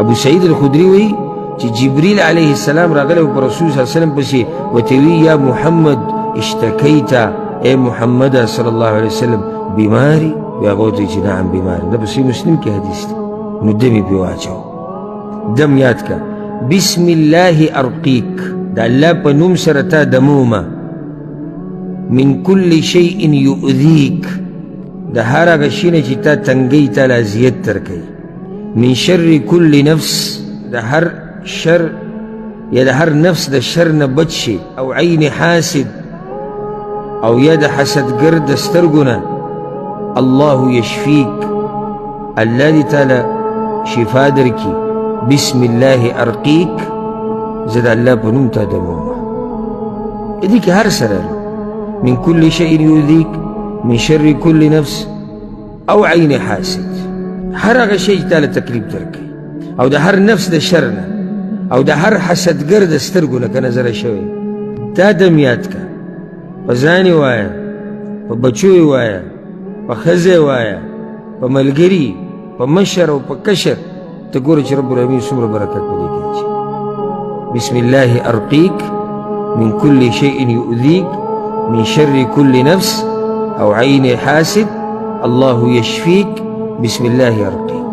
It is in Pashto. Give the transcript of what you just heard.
ابو سعید الخدری وی چې جبريل عليه السلام راغلی پر رسول صلی الله علیه وسلم پسې وتوی یا محمد اشتکیت اے محمد صلی الله علیه وسلم بیماری بیا غوته چې نعم بیماری دا په مسلم کې حدیث دی نو دمی په واچو دم یاد کا بسم الله ارقیک دا الله په نوم سره تا دمومه من كل شيء يؤذيك ده هر هغه شي نه چې تا تنګي تا اذیت درکوي من شر كل نفس ده هر شر یا ده هر نفس ده شر نه بچ شي او عین حاسد او یا ده حسدګر د سترګو نه الله يشفيك الله دې تعالی شفا درکي بسم الله ارقيك زد الله په نوم تا دمومه دې کې هر سره من كل شيء يؤذيك من شر كل نفس او عين حاسد هر هغه شی تعالی تکلیف درکړي او د هر نفس د شر نه او د هر حسدګر د سترګو نه که نظره شوی دا دم یاد کا په ځان یې وایه په بچو یې وایه په ښځه یې وایه په ملګري په مشر او په کشر ته ګوره چې رب العالمین څومره برکت په دې کې اچوي بسم الله ارقيك من كل شيء يؤذيك من شر كل نفس أو عين حاسد الله يشفيك بسم الله يرقيك